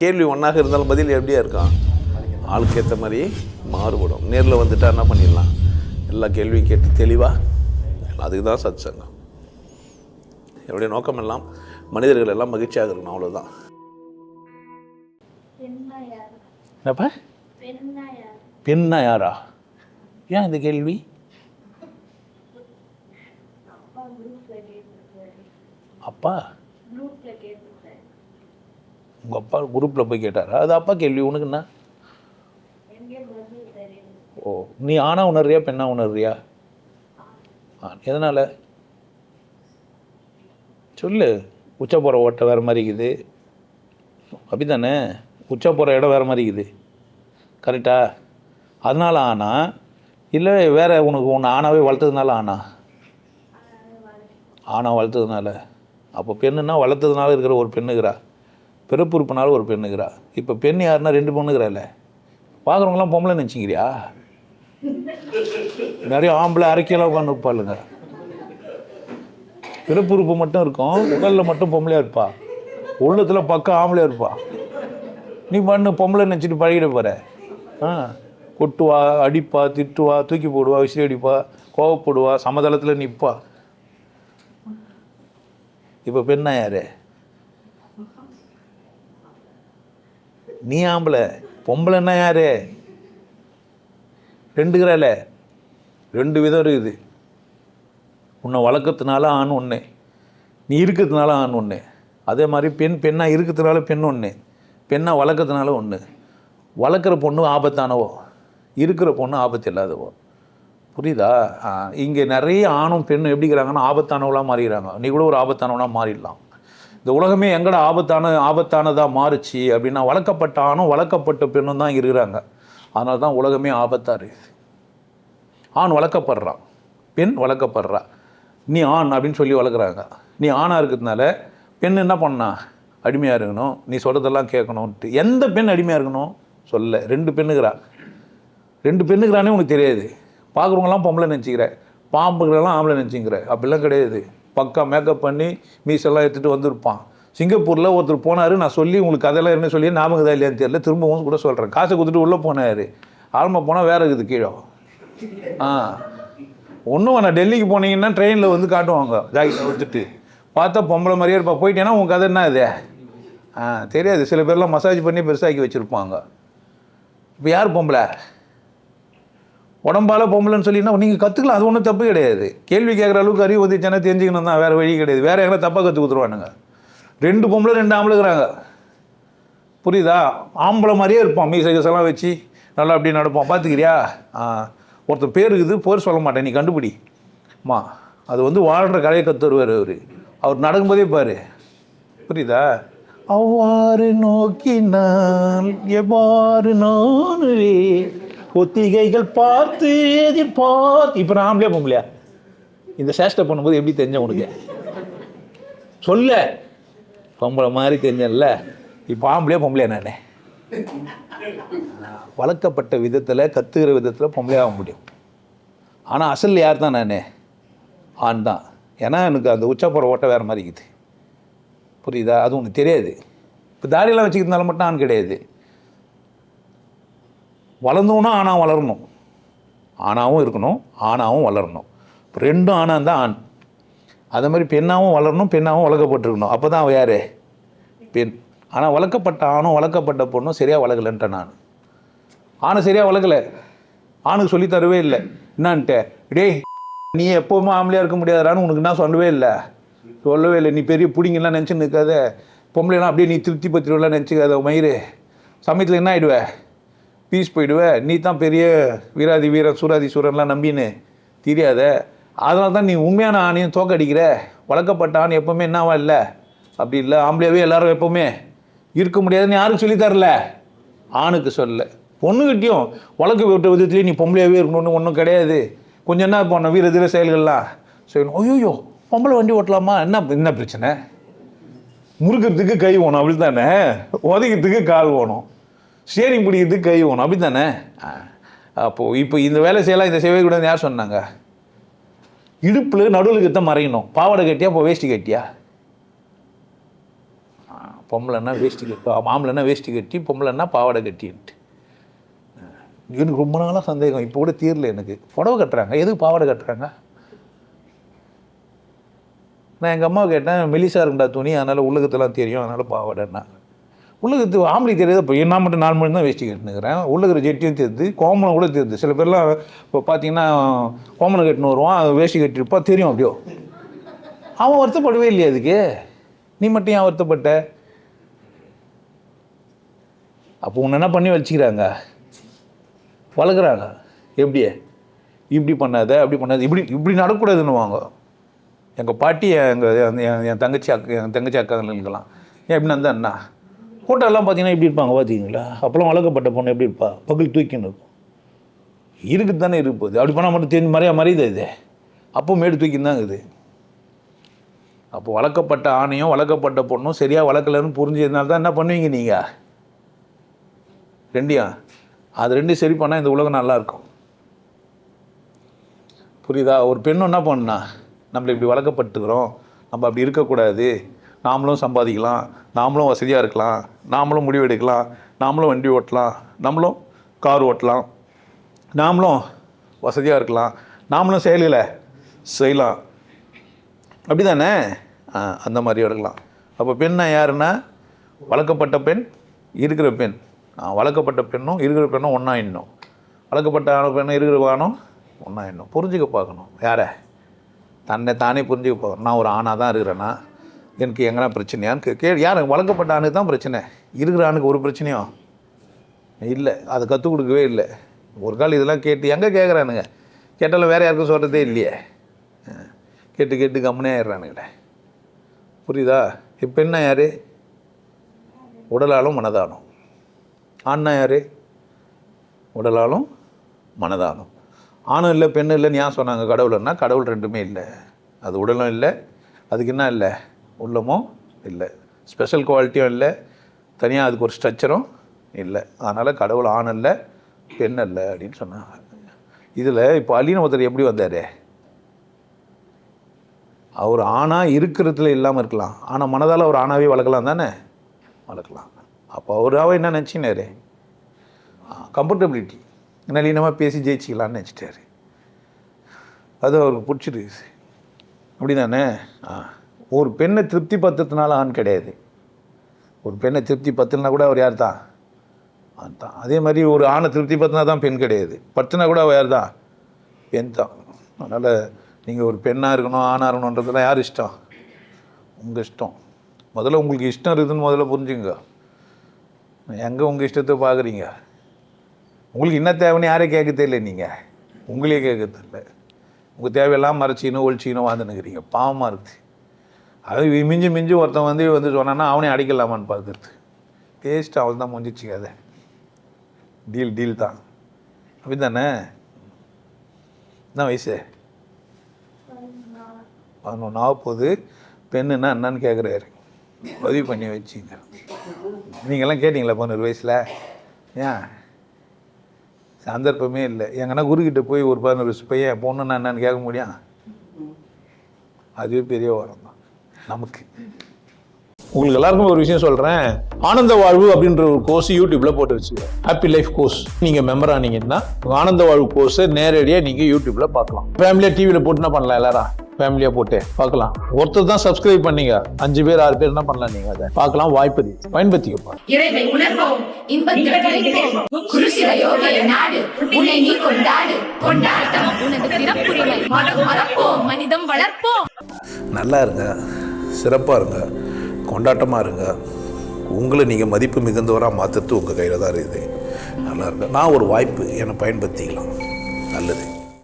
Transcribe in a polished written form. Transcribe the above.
கேள்வி ஒன்றாக இருந்தாலும் பதில் எப்படியா இருக்கும், ஆளுக்கு ஏற்ற மாதிரி மாறுபடும். நேரில் வந்துட்டால் என்ன பண்ணிடலாம், எல்லா கேள்வியும் கேட்டு தெளிவாக. அதுக்கு தான் சத் சங்கம். என்னுடைய நோக்கம் எல்லாம் மனிதர்கள் எல்லாம் மகிழ்ச்சியாக இருக்கணும், அவ்வளோதான். என்னப்பா பெண்ணா யாரா? ஏன் இந்த கேள்வி? அப்பா உங்கள் அப்பா குரூப்பில் போய் கேட்டாரா? அது அப்பா கேள்வி, உனக்கு என்ன? ஓ, நீ ஆனா உணர்றியா பெண்ணா உணர்றியா? எதனால் சொல்லு. உச்ச போகிற ஓட்டை வேறு மாதிரி இருக்குது, அப்படி தானே? உச்ச போகிற இடம் வேறு மாதிரி இருக்குது, கரெக்டா? அதனால் ஆனா இல்லை வேறு உனக்கு ஒன்று ஆனாவே வளர்த்ததுனால ஆனா வளர்த்ததுனால? அப்போ பெண்ணுன்னா வளர்த்ததுனால இருக்கிற ஒரு பெண்ணுக்கிறா, பிறப்புறுப்பினால ஒரு பெண்ணுக்கிறா. இப்போ பெண் யாருன்னா 2 பொண்ணுங்கிறால. பார்க்குறவங்களாம் பொம்பளை நினச்சிக்கிறியா? நிறைய ஆம்பளை அரைக்கியெல்லாம் உட்காந்து இருப்பாளுங்க. பிறப்புறுப்பு மட்டும் இருக்கும், உடலில் மட்டும் பொம்பளையாக இருப்பா, உள்ளத்தில் பக்கம் ஆம்பளையாக இருப்பா. நீ பண்ணு பொம்பளை நினச்சிட்டு பழகிட போகிற. கொட்டுவா, அடிப்பா, திட்டுவா, தூக்கி போடுவா, விசிறி அடிப்பா, கோவப்படுவா, சமதளத்தில் நிற்பா. இப்போ பெண்ணா யாரு? நீ ஆம்பளை. பொம்பளைன்னா யாரு? 2ங்கிறால. 2 விதம் இருக்குது. உன்னை வளர்க்கறதுனால ஆண் ஒன்று, நீ இருக்கிறதுனால ஆண் ஒன்று. அதே மாதிரி பெண்ணாக இருக்கிறதுனால பெண் ஒன்று, பெண்ணாக வளர்க்கறதுனால ஒன்று. வளர்க்குற பொண்ணு ஆபத்தானவோ, இருக்கிற பொண்ணு ஆபத்து இல்லாதவோ. புரியுதா? இங்கே நிறைய ஆணும் பெண்ணும் எப்படிங்கிறாங்கன்னா ஆபத்தானவளாக மாறிடுறாங்க. நீ கூட ஒரு ஆபத்தானவனாக மாறிடலாம். இந்த உலகமே எங்கட ஆபத்தானதாக மாறுச்சு அப்படின்னா வளர்க்கப்பட்ட ஆணும் வளர்க்கப்பட்ட பெண்ணும் தான் இருக்கிறாங்க. அதனால தான் உலகமே ஆபத்தாக இருக்குது. ஆண் வளர்க்கப்படுறான், பெண் வளர்க்கப்படுறா. நீ ஆண் அப்படின்னு சொல்லி வளர்க்குறாங்க. நீ ஆணாக இருக்கிறதுனால பெண் என்ன பண்ணா, அடிமையாக இருக்கணும், நீ சொல்கிறதெல்லாம் கேட்கணுன்ட்டு. எந்த பெண் அடிமையாக இருக்கணும் சொல்ல? 2 பெண்ணுங்கிறா. 2 பெண்ணுங்கிறானே உனக்கு தெரியாது. பார்க்குறவங்களாம் பொம்பளை நினச்சிக்கிற, பாம்புகளெல்லாம் ஆம்பளை நினச்சிக்கிற. அப்படிலாம் கிடையாது. பக்கா மேக்கப் பண்ணி மீசெல்லாம் எடுத்துகிட்டு வந்திருப்பான். சிங்கப்பூரில் ஒருத்தர் போனார், நான் சொல்லி உங்களுக்கு கதையெல்லாம் என்ன சொல்லி ஞாபகம் தான் இல்லையான்னு தெரியல, திரும்பவும் கூட சொல்கிறேன். காசை கொடுத்துட்டு உள்ளே போனார், ஆரம்ப போனால் வேறு இருக்குது கீழே. ஒன்றும் நான் டெல்லிக்கு போனீங்கன்னா ட்ரெயினில் வந்து காட்டுவாங்க ஜாக்கெட்டை வச்சுட்டு, பார்த்தா பொம்பளை மாதிரியே இருப்பா. போயிட்டேன்னா உங்கள் கதை என்ன இது? தெரியாது. சில பேர்லாம் மசாஜ் பண்ணி பெருசாக்கி வச்சுருப்பாங்க. இப்போ யார் பொம்பளை? உடம்பால் பொம்பளைன்னு சொல்லினா நீங்கள் கற்றுக்கலாம், அது ஒன்றும் தப்பு கிடையாது. கேள்வி கேட்குற அளவுக்கு அறிவு வந்துச்சுன்னா தெரிஞ்சுக்கணும் தான், வேறு வழி கிடையாது. வேறு எங்கன்னா தப்பாக கற்றுக் கொடுத்துருவானுங்க. 2 பொம்பளை 2 ஆம்பளைங்கிறாங்க. புரியுதா? ஆம்பளை மாதிரியே இருப்பான், மீசைகெல்லாம் வச்சு நல்லா அப்படி நடப்பான். பார்த்துக்கிறியா? ஒருத்தர் பேர் இருக்குது, பேர் சொல்ல மாட்டேன், நீ கண்டுபிடி. அது வந்து வாழ்கிற கலையை கற்றுருவார் அவர் நடக்கும்போதே பாரு. புரியுதா? அவ்வாறு நோக்கினால் எவ்வாறு நானே ஒத்திகைகள் பார்த்து எதிர்பார்த்து. இப்போ நான் ஆம்பளையா பொம்பளையா? இந்த சேஷ்டை பண்ணும்போது எப்படி தெரிஞ்ச உனக்கு சொல்ல? பொம்பளை மாதிரி தெரிஞ்சல. இப்போ ஆம்பளையா பொம்பளையா? நானே வளர்க்கப்பட்ட விதத்தில் கற்றுக்கிற விதத்தில் பொம்பளையாக முடியும். ஆனால் அசல் யார் தான்? நான் ஆண் தான். ஏன்னா எனக்கு அந்த உச்சப்புற ஓட்டை வேறு மாதிரி இருக்குது. புரியுதா? அது உனக்கு தெரியாது. இப்போ தாடியெல்லாம் வச்சுக்கிறதுனால மட்டும் ஆண் கிடையாது. வளர்ந்தோன்னா ஆணாக வளரணும், ஆணாகவும் இருக்கணும், ஆணாகவும் வளரணும். இப்போ 2 ஆணாக இருந்தால் ஆண். அதே மாதிரி பெண்ணாகவும் வளரணும், பெண்ணாகவும் வளர்க்கப்பட்டிருக்கணும். அப்போ தான் அவள் யார்? பெண். ஆனால் வளர்க்கப்பட்ட ஆணும் வளர்க்கப்பட்ட பொண்ணும் சரியாக வளர்க்கலைன்ட்ட நான். ஆணை சரியாக வளர்க்கலை, ஆணுக்கு சொல்லி தரவே இல்லை. என்னான்ட்டு டேய் நீ எப்போவுமே ஆம்பளையாக இருக்க முடியாதான்னு உனக்கு என்ன சொல்லவே இல்லை, சொல்லவே இல்லை. நீ பெரிய பிடிங்கலாம் நினச்சி நிற்காத, பொம்பளைலாம் அப்படியே நீ திருப்தி பத்திரலாம் நினச்சிக்காத. மயிறு சமயத்தில் என்ன ஆகிடுவேன், பீஸ் போயிடுவேன். நீ தான் பெரிய வீராதி வீரன் சூராதி சூரன்லாம் நம்பின்னு தெரியாத. அதனால தான் நீ உண்மையான ஆணையும் தோக்கடிக்கிற. வளர்க்கப்பட்ட ஆண் எப்போவுமே என்னவா இல்லை, அப்படி இல்லை. ஆம்பளையாகவே எல்லோரும் எப்போவுமே இருக்க முடியாதுன்னு யாருக்கு சொல்லித்தரல? ஆணுக்கு சொல்ல. பொண்ணுக்கிட்டையும் வழக்கு விட்ட விதத்துலேயே நீ பொம்பளையாகவே இருக்கணும்னு ஒன்றும் கிடையாது. கொஞ்சம் என்ன பண்ண வீர தீர செயல்கள்லாம் செய்யணும். ஐயோ பொம்பளை வண்டி ஓட்டலாமா? என்ன பிரச்சனை? முறுக்கிறதுக்கு கை வேணும், அப்படி தானே? உதைக்கிறதுக்கு கால் வேணும், ஸ்டேரிங் பிடிக்கிறதுக்கு கை வேணும், அப்படி தானே? அப்போது இப்போ இந்த வேலை செய்யலாம், இந்த செய்ய கூடாதுன்னு யார் சொன்னாங்க? இடுப்பில் நடுவில் கிட்ட மறையணும். பாவாடை கட்டியா இப்போ வேஷ்டி கட்டியா? பொம்பளைன்னா வேஷ்டி கட்டி, ஆம்பளைன்னா வேஷ்டி கட்டி, பொம்பளைன்னா பாவாடை கட்டின்ட்டு. எனக்கு ரொம்ப நாளாக சந்தேகம், இப்போ கூட தீரல எனக்கு. புடவை கட்டுறாங்க, எதுக்கு பாவாடை கட்டுறாங்க? நான் எங்கள் அம்மாவை கேட்டேன், மெலிசா இருக்குண்டா துணி, அதனால் உள்ளகத்தெல்லாம் தெரியும், அதனால் பாவாடைன்னா. உள்ளகத்து ஆம்பளை தெரியாது. இப்போ நான் மட்டும் 4 மணி தான் வேஷ்டி கட்டினுக்கிறேன். உள்ளகிற ஜெட்டியும் தெரியுது, கோமனம் கூட தெரியுது. சில பேர்லாம் இப்போ பார்த்தீங்கன்னா கோமனம் கட்டின்னு வருவான், வேஷ்டி கட்டிருப்பா தெரியும் அப்படியோ. அவன் வருத்தப்படவே இல்லையா அதுக்கு? நீ மட்டும் ஏன் வருத்தப்பட்ட? அப்போ உன்னை என்ன பண்ணி வச்சுக்கிறாங்க, வளர்க்குறாங்க. எப்படியே இப்படி பண்ணாத, அப்படி பண்ணாத, இப்படி நடக்கூடாதுன்னு வாங்க. எங்கள் பாட்டி என் தங்கச்சி அக்காங்களுக்கெல்லாம் ஏன் எப்படின்னா இருந்தா என்ன ஃபோட்டோலாம் பார்த்தீங்கன்னா எப்படி இருப்பாங்க பார்த்தீங்களா? அப்போல்லாம் வளர்க்கப்பட்ட பொண்ணு எப்படி இருப்பா? பகல் தூக்கின்னு இருக்கும். இருக்குது தானே இருப்போது. அப்படி பண்ணால் மட்டும் தெரிஞ்சு மறையுது இது. அப்போ மேடு தூக்கின்னு தான் இருக்குது. அப்போ வளர்க்கப்பட்ட ஆணையும் வளர்க்கப்பட்ட பொண்ணும் சரியாக வளர்க்கலன்னு புரிஞ்சதுனால தான் என்ன பண்ணுவீங்க நீங்கள்? ரெண்டையும் அது ரெண்டும் சரி பண்ணால் இந்த உலகம் நல்லாயிருக்கும். புரியுதா? ஒரு பெண்ணு என்ன பண்ணா, நம்மளை இப்படி வளர்க்கப்பட்டுக்கிறோம், நம்ம அப்படி இருக்கக்கூடாது, நாமளும் சம்பாதிக்கலாம், நாமளும் வசதியாக இருக்கலாம், நாமளும் முடிவு எடுக்கலாம், நாமளும் வண்டி ஓட்டலாம், நாமளும் கார் ஓட்டலாம், நாமளும் வசதியாக இருக்கலாம், நாமளும் செயல்களை செய்யலாம், அப்படி தானே? அந்த மாதிரி எடுக்கலாம். அப்போ பெண்ணா யாருன்னா வளர்க்கப்பட்ட பெண், இருக்கிற பெண். வளர்க்கப்பட்ட பெண்ணும் இருக்கிற பெண்ணும் ஒன்றா இன்னும், வளர்க்கப்பட்ட பெண்ணும் இருக்கிற ஆணும் ஒன்றா இன்னும். புரிஞ்சுக்க பார்க்கணும். யாரை? தன்னை தானே புரிஞ்சுக்க பார்க்கணும். நான் ஒரு ஆணாக தான் இருக்கிறேன்னா எனக்கு எங்கன்னா பிரச்சனையான்னு யார்? வளர்க்கப்பட்ட ஆணுக்கு தான் பிரச்சனை. இருக்கிற ஆணுக்கு ஒரு பிரச்சனையும் இல்லை. அதை கற்றுக் கொடுக்கவே இல்லை. ஒரு கால் இதெல்லாம் கேட்டு எங்கே கேட்குறானுங்க? கேட்டாலும் வேறு யாருக்கும் சொல்கிறதே இல்லையே. கேட்டு கேட்டு கம்முனே ஆயிடுறானுங்களே. புரியுதா? இப்போ என்ன யார்? உடலாலும் மனதாலும். ஆண்னா யார்? உடலாலும் மனதாலும். ஆணும் இல்லை பெண்ணும் இல்லைன்னு ஏன் சொன்னாங்க? கடவுள்னா கடவுள் ரெண்டுமே இல்லை. அது உடலும் இல்லை, அதுக்கு என்ன இல்லை, உள்ளமும் இல்லை, ஸ்பெஷல் குவாலிட்டியும் இல்லை, தனியாக அதுக்கு ஒரு ஸ்ட்ரக்சரும் இல்லை. அதனால் கடவுள் ஆண் இல்லை பெண் இல்லை அப்படின்னு சொன்னாங்க. இதில் இப்போ அலின்னு ஒருத்தர் எப்படி வந்தார்? அவர் ஆணாக இருக்கிறதுல இல்லாமல் இருக்கலாம், ஆனால் மனதால் அவர் ஆணாவே வளர்க்கலாம் தானே? வளர்க்கலாம். அப்போ அவராக என்ன நினச்சினாரு? கம்ஃபர்டபிலிட்டி, நளினமாக பேசி ஜெயிச்சிக்கலான்னு நினச்சிட்டாரு. அது அவருக்கு பிடிச்சிருக்கு. அப்படி தானே? ஒரு பெண்ணை திருப்தி பத்துறதுனால ஆண் கிடையாது. ஒரு பெண்ணை திருப்தி பத்துனா கூட அவர் யார் தான்? ஆண் தான். அதே மாதிரி ஒரு ஆணை திருப்தி பத்துனா தான் பெண் கிடையாது. பத்துனா கூட அவர் யார் தான்? பெண் தான். அதனால் நீங்கள் ஒரு பெண்ணாக இருக்கணும் ஆணாக இருக்கணுன்றதுலாம் யார் இஷ்டம்? உங்கள் இஷ்டம். முதல்ல உங்களுக்கு இஷ்டம் இருக்குதுன்னு முதல்ல புரிஞ்சுங்க. எங்கே உங்கள் இஷ்டத்தை பார்க்குறீங்க? உங்களுக்கு என்ன தேவைன்னு யாரே கேட்க தெரியல. நீங்கள் உங்களே கேட்க தெரியல. உங்கள் தேவையெல்லாம் மறைச்சிக்கணும் ஒழிச்சிக்கணும் வாழ்ந்துன்னுக்கிறீங்க. பாவமாக இருக்குது. அது மிஞ்சி ஒருத்தன் வந்து சொன்னான்னா அவனே அடிக்கலாமான்னு பார்க்குறது. டேஸ்ட் அவள் தான் முடிஞ்சிச்சு. அதை டீல் தான். அப்படி தானே? என்ன வயசு? 11 ஆகப்போகுது. பெண்ணுன்னா என்னன்னு கேட்குறாரு. பதிவு பண்ணி வச்சுங்க. நீங்கள்லாம் கேட்டிங்களா 11 வயசில்? ஏன் சந்தர்ப்பமே இல்லை. எங்கன்னா குருக்கிட்ட போய் ஒரு 11 வயசு பையன் பொண்ணுன்னா என்னன்னு கேட்க முடியும்? அதுவே பெரிய வரம் தான் நமக்கு. உங்களுக்கு எல்லாருக்கும் ஒரு விஷயம் சொல்கிறேன். ஆனந்த வாழ்வு அப்படின்ற ஒரு கோர்ஸ் யூடியூப்பில் போட்டு வச்சுக்கோங்க. Happy life course. நீங்கள் மெம்பர் ஆனீங்கன்னா ஆனந்த வாழ்வு கோர்ஸை நேரடியாக நீங்கள் யூடியூப்பில் பார்க்கலாம். ஃபேமிலியாக டிவியில் போட்டு என்ன பண்ணலாம்? எல்லாரும் ஃபேமிலியாக போட்டு பார்க்கலாம். ஒருத்தர் தான் சப்ஸ்கிரைப் பண்ணீங்க, 5 பேர் 6 பேர் என்ன பண்ணலாம்? நீங்கள் அதை பார்க்கலாம். வாய்ப்பு பயன்படுத்திக்கப்பா. நல்லா இருங்க, சிறப்பாக இருங்க, கொண்டாட்டமாக இருங்க. உங்களை நீங்கள் மதிப்பு மிகுந்தவராக மாற்றுறது உங்கள் கையில் தான் இருக்குது. நல்லா இருங்க. நான் ஒரு வாய்ப்பு என்னை பயன்படுத்திக்கலாம். நல்லது.